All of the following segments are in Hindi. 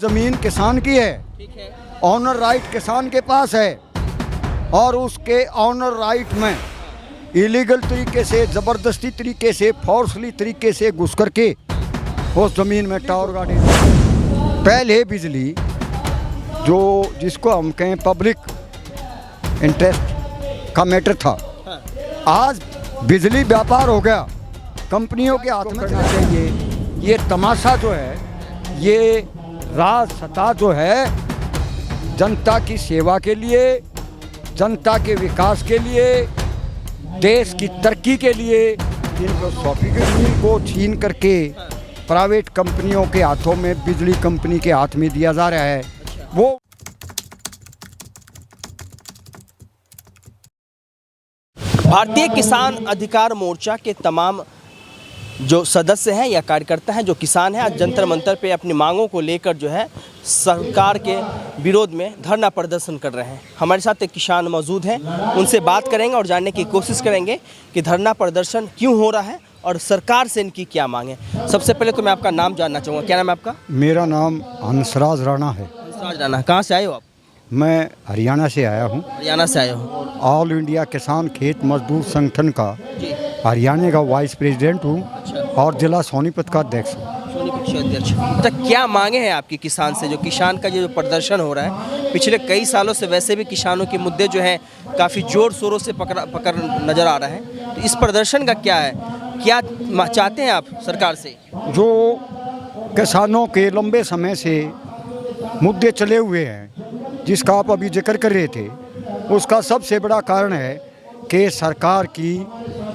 जमीन किसान की है, ठीक है। ऑनर राइट किसान के पास है और उसके ऑनर राइट में इलीगल तरीके से, ज़बरदस्ती तरीके से, फोर्सली तरीके से घुस करके उस ज़मीन में टावर गाड़ी। पहले बिजली जो जिसको हम कहें पब्लिक इंटरेस्ट का मैटर था, आज बिजली व्यापार हो गया, कंपनियों के हाथ में करना चाहिए। ये तमाशा जो है, ये राज सत्ता जो है, जनता की सेवा के लिए, जनता के विकास के लिए, देश की तरक्की के लिए इनको सौंपी गई को छीन करके प्राइवेट कंपनियों के हाथों में, बिजली कंपनी के हाथ में दिया जा रहा है। वो भारतीय किसान अधिकार मोर्चा के तमाम जो सदस्य हैं या कार्यकर्ता हैं, जो किसान हैं, आज जंतर मंतर पे अपनी मांगों को लेकर जो है सरकार के विरोध में धरना प्रदर्शन कर रहे हैं। हमारे साथ एक किसान मौजूद हैं, उनसे बात करेंगे और जानने की कोशिश करेंगे कि धरना प्रदर्शन क्यों हो रहा है और सरकार से इनकी क्या मांग है। सबसे पहले तो मैं आपका नाम जानना चाहूँगा, क्या नाम है आपका? मेरा नाम हंसराज राणा है। हंसराज राणा, कहाँ से आए हो आप? मैं हरियाणा से आया हूँ। हरियाणा से आए हो। ऑल इंडिया किसान खेत मजदूर संगठन का जी, हरियाणा का वाइस प्रेसिडेंट हूँ अच्छा। और जिला सोनीपत का अध्यक्ष हूँ। सोनीपत के अध्यक्ष। अच्छा, क्या मांगे हैं आपकी किसान से? जो किसान का ये जो प्रदर्शन हो रहा है, पिछले कई सालों से वैसे भी किसानों के मुद्दे जो हैं काफ़ी जोर शोरों से पकड़ नज़र आ रहा है, तो इस प्रदर्शन का क्या है, क्या चाहते हैं आप सरकार से? जो किसानों के लंबे समय से मुद्दे चले हुए हैं, जिसका आप अभी जिक्र कर रहे थे, उसका सबसे बड़ा कारण है कि सरकार की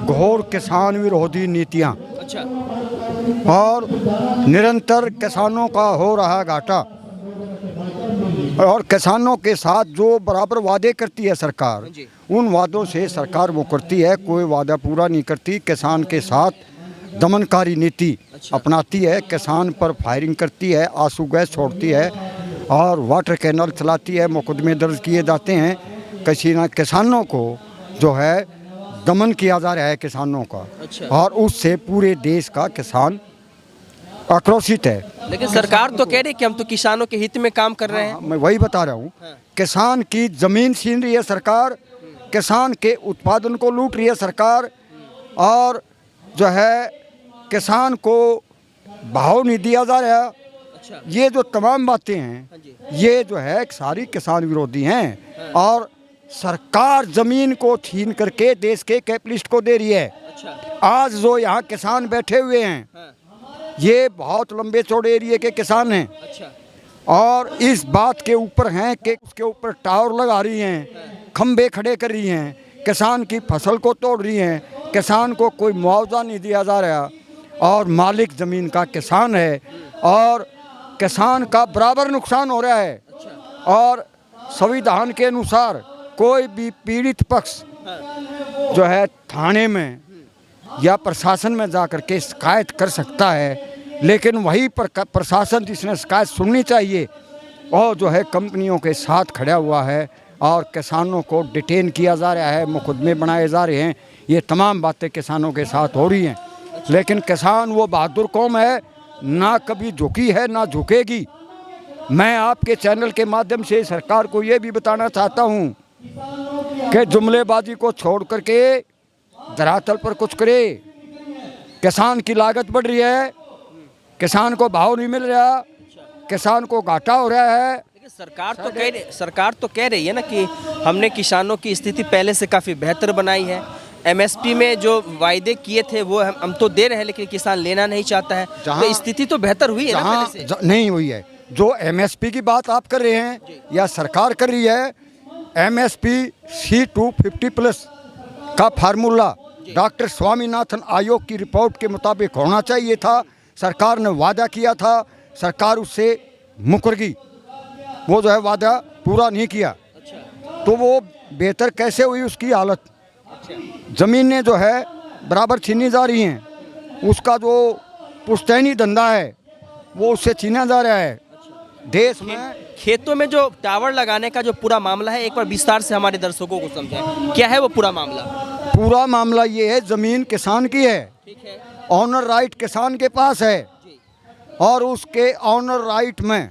घोर किसान विरोधी नीतियाँ अच्छा। और निरंतर किसानों का हो रहा घाटा और किसानों के साथ जो बराबर वादे करती है सरकार, उन वादों से सरकार मुकरती है, कोई वादा पूरा नहीं करती। किसान के साथ दमनकारी नीति अपनाती है, किसान पर फायरिंग करती है, आंसू गैस छोड़ती है और वाटर कैनल चलाती है, मुकदमे दर्ज किए जाते हैं। किसानों को जो है दमन किया जा रहा है किसानों का। अच्छा। और उससे पूरे देश का किसान आक्रोशित है। लेकिन सरकार तो कह रही है कि हम तो किसानों के हित में काम कर रहे हैं। मैं वही बता रहा हूँ, किसान की ज़मीन छीन रही है सरकार, किसान के उत्पादन को लूट रही है सरकार, और जो है किसान को भाव नहीं दिया जा रहा। अच्छा। ये जो तमाम बातें हैं, ये जो है सारी किसान विरोधी हैं और सरकार ज़मीन को छीन करके देश के कैपिटलिस्ट को दे रही है। अच्छा। आज जो यहाँ किसान बैठे हुए हैं, ये बहुत लंबे चौड़े एरिए के किसान हैं। अच्छा। और इस बात के ऊपर हैं कि उसके ऊपर टावर लगा रही हैं, खंबे खड़े कर रही हैं, किसान की फसल को तोड़ रही हैं, किसान को कोई मुआवजा नहीं दिया जा रहा और मालिक ज़मीन का किसान है और किसान का बराबर नुकसान हो रहा है। और संविधान के अनुसार कोई भी पीड़ित पक्ष जो है थाने में या प्रशासन में जा कर के शिकायत कर सकता है, लेकिन वही प्रशासन जिसने शिकायत सुननी चाहिए और जो है कंपनियों के साथ खड़ा हुआ है और किसानों को डिटेन किया जा रहा है, मुकदमे बनाए जा रहे हैं। ये तमाम बातें किसानों के साथ हो रही हैं, लेकिन किसान वो बहादुर कौम है, ना कभी झुकी है ना झुकेगी। मैं आपके चैनल के माध्यम से सरकार को ये भी बताना चाहता हूँ कि जुमलेबाजी को छोड़ करके धरातल पर कुछ करे। किसान की लागत बढ़ रही है, किसान को भाव नहीं मिल रहा, किसान को घाटा हो रहा है। लेकिन सरकार तो कह रही है ना कि हमने किसानों की स्थिति पहले से काफ़ी बेहतर बनाई है। एमएसपी में जो वायदे किए थे वो हम तो दे रहे हैं, लेकिन किसान लेना नहीं चाहता है। तो स्थिति तो बेहतर हुई है ना पहले से? नहीं हुई है। जो एमएसपी की बात आप कर रहे हैं या सरकार कर रही है, एमएसपी C250+ का फार्मूला डॉक्टर स्वामीनाथन आयोग की रिपोर्ट के मुताबिक होना चाहिए था। सरकार ने वादा किया था, सरकार उससे मुकर गई, वो जो है वादा पूरा नहीं किया। तो वो बेहतर कैसे हुई उसकी हालत? ज़मीनें जो है बराबर छीनी जा रही हैं, उसका जो पुश्तैनी धंधा है वो उससे छीना जा रहा है। देश में खेतों में जो टावर लगाने का जो पूरा मामला है, एक बार विस्तार से हमारे दर्शकों को समझाएं, क्या है वो पूरा मामला? पूरा मामला ये है, ज़मीन किसान की है, ठीक है, ऑनर राइट किसान के पास है और उसके ऑनर राइट में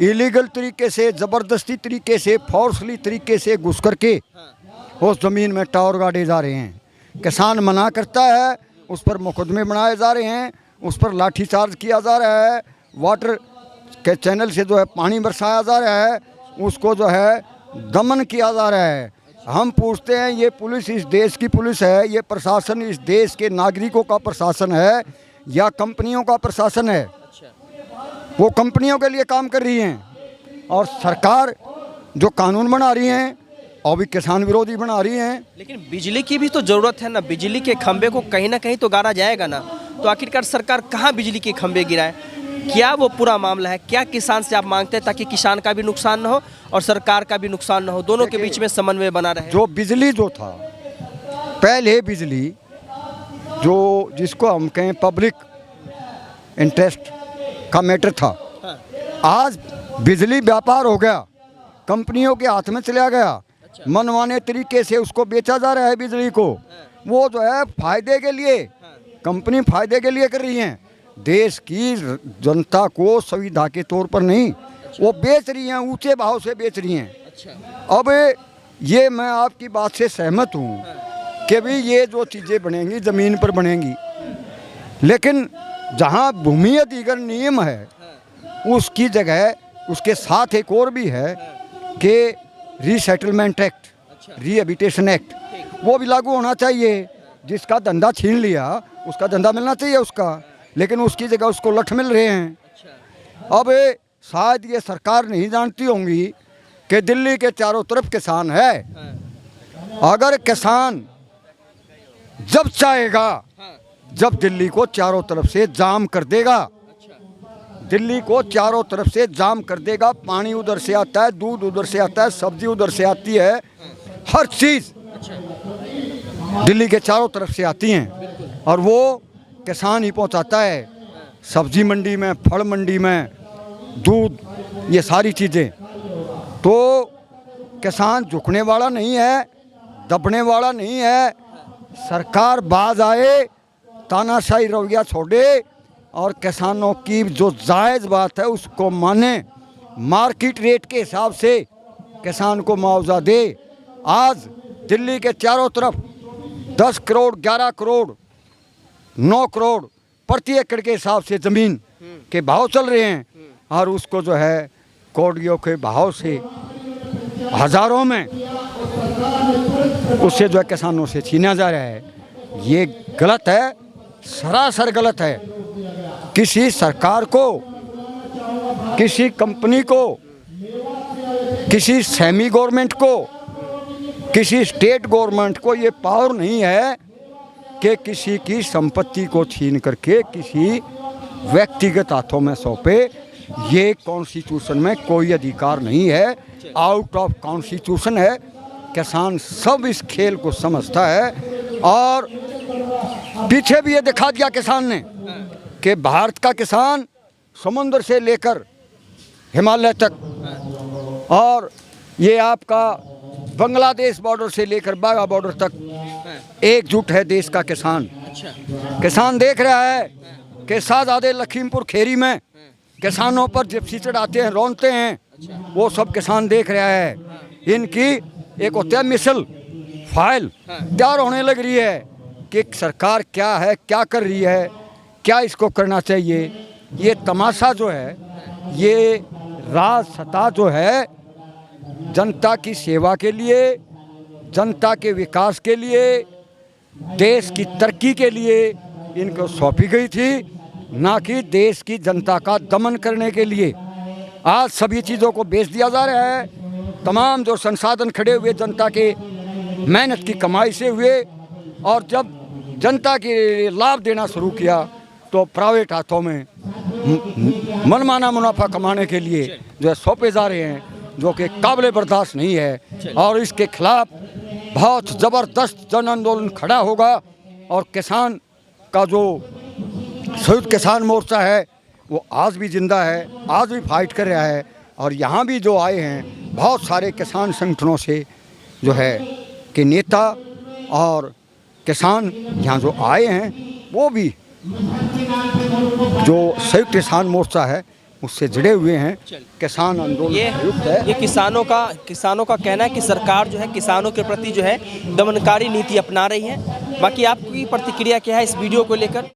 इलीगल तरीके से, ज़बरदस्ती तरीके से, फोर्सली तरीके से घुस करके उस ज़मीन में टावर गाड़े जा रहे हैं। किसान मना करता है, उस पर मुकदमे बनाए जा रहे हैं, उस पर लाठीचार्ज किया जा रहा है, वाटर के चैनल से जो है पानी बरसाया जा रहा है, उसको जो है दमन किया जा रहा है। हम पूछते हैं, ये पुलिस इस देश की पुलिस है, ये प्रशासन इस देश के नागरिकों का प्रशासन है या कंपनियों का प्रशासन है? वो कंपनियों के लिए काम कर रही हैं और सरकार जो कानून बना रही हैं और भी किसान विरोधी बना रही हैं। लेकिन बिजली की भी तो ज़रूरत है ना, बिजली के खंभे को कहीं ना कहीं तो गाड़ा जाएगा ना, तो आखिरकार सरकार कहाँ बिजली के खंभे गिराए? क्या वो पूरा मामला है? क्या किसान से आप मांगते हैं ताकि किसान का भी नुकसान ना हो और सरकार का भी नुकसान ना हो, दोनों के बीच में समन्वय बना रहे? जो बिजली जो था पहले, बिजली जो जिसको हम कहें पब्लिक इंटरेस्ट का मैटर था, आज बिजली व्यापार हो गया, कंपनियों के हाथ में चला गया, मनमाने तरीके से उसको बेचा जा रहा है बिजली को। वो जो है फायदे के लिए, कंपनी फायदे के लिए कर रही हैं, देश की जनता को सुविधा के तौर पर नहीं, वो बेच रही हैं, ऊंचे भाव से बेच रही हैं। अब ये मैं आपकी बात से सहमत हूँ कि भी ये जो चीज़ें बनेंगी ज़मीन पर बनेंगी, लेकिन जहाँ भूमि अधिग्रहण नियम है उसकी जगह उसके साथ एक और भी है कि रीसेटलमेंट एक्ट, रिहेबिटेशन एक्ट, वो भी लागू होना चाहिए। जिसका धंधा छीन लिया उसका धंधा मिलना चाहिए उसका, लेकिन उसकी जगह उसको लठ मिल रहे हैं। अब शायद ये सरकार नहीं जानती होंगी कि दिल्ली के चारों तरफ किसान है। अगर किसान जब चाहेगा, जब दिल्ली को चारों तरफ से जाम कर देगा, दिल्ली को चारों तरफ से जाम कर देगा, पानी उधर से आता है, दूध उधर से आता है, सब्जी उधर से आती है, हर चीज़ दिल्ली के चारों तरफ से आती हैं और वो किसान ही पहुंचाता है। सब्जी मंडी में, फल मंडी में, दूध, ये सारी चीज़ें। तो किसान झुकने वाला नहीं है, दबने वाला नहीं है। सरकार बाज आए, तानाशाही रवैया छोड़े और किसानों की जो जायज़ बात है उसको माने, मार्केट रेट के हिसाब से किसान को मुआवजा दे। आज दिल्ली के चारों तरफ 10 करोड़, 11 करोड़, 9 करोड़ प्रति एकड़ के हिसाब से ज़मीन के भाव चल रहे हैं और उसको जो है कौड़ियों के भाव से हज़ारों में उससे जो है किसानों से छीना जा रहा है। ये गलत है, सरासर गलत है। किसी सरकार को, किसी कंपनी को, किसी सेमी गवर्नमेंट को, किसी स्टेट गवर्नमेंट को ये पावर नहीं है कि किसी की संपत्ति को छीन करके किसी व्यक्तिगत हाथों में सौंपे। ये कॉन्स्टिट्यूशन में कोई अधिकार नहीं है, आउट ऑफ कॉन्स्टिट्यूशन है। किसान सब इस खेल को समझता है और पीछे भी ये दिखा दिया किसान ने कि भारत का किसान समुद्र से लेकर हिमालय तक और ये आपका बांग्लादेश बॉर्डर से लेकर बाघा बॉर्डर तक एकजुट है देश का किसान। किसान देख रहा है कि शाहजादे लखीमपुर खेरी में किसानों पर जिप्सी चढ़ाते हैं, रौंदते हैं, वो सब किसान देख रहा है। इनकी एक होता है मिसल फाइल तैयार होने लग रही है कि सरकार क्या है, क्या कर रही है, क्या इसको करना चाहिए। ये तमाशा जो है, ये राज सत्ता जो है जनता की सेवा के लिए, जनता के विकास के लिए, देश की तरक्की के लिए इनको सौंपी गई थी, ना कि देश की जनता का दमन करने के लिए। आज सभी चीज़ों को बेच दिया जा रहा है। तमाम जो संसाधन खड़े हुए जनता के मेहनत की कमाई से हुए और जब जनता के लाभ देना शुरू किया तो प्राइवेट हाथों में मनमाना मुनाफा कमाने के लिए जो है सौंपे जा रहे हैं, जो कि काबिल बर्दाश्त नहीं है। और इसके खिलाफ बहुत ज़बरदस्त जन आंदोलन खड़ा होगा और किसान का जो संयुक्त किसान मोर्चा है वो आज भी जिंदा है, आज भी फाइट कर रहा है। और यहाँ भी जो आए हैं बहुत सारे किसान संगठनों से जो है कि नेता और किसान यहाँ जो आए हैं, वो भी जो संयुक्त किसान मोर्चा है उससे जुड़े हुए हैं। चलिए। किसान आंदोलन ये संयुक्त है। ये किसानों का कहना है कि सरकार जो है किसानों के प्रति जो है दमनकारी नीति अपना रही है। बाकी आपकी प्रतिक्रिया क्या है इस वीडियो को लेकर?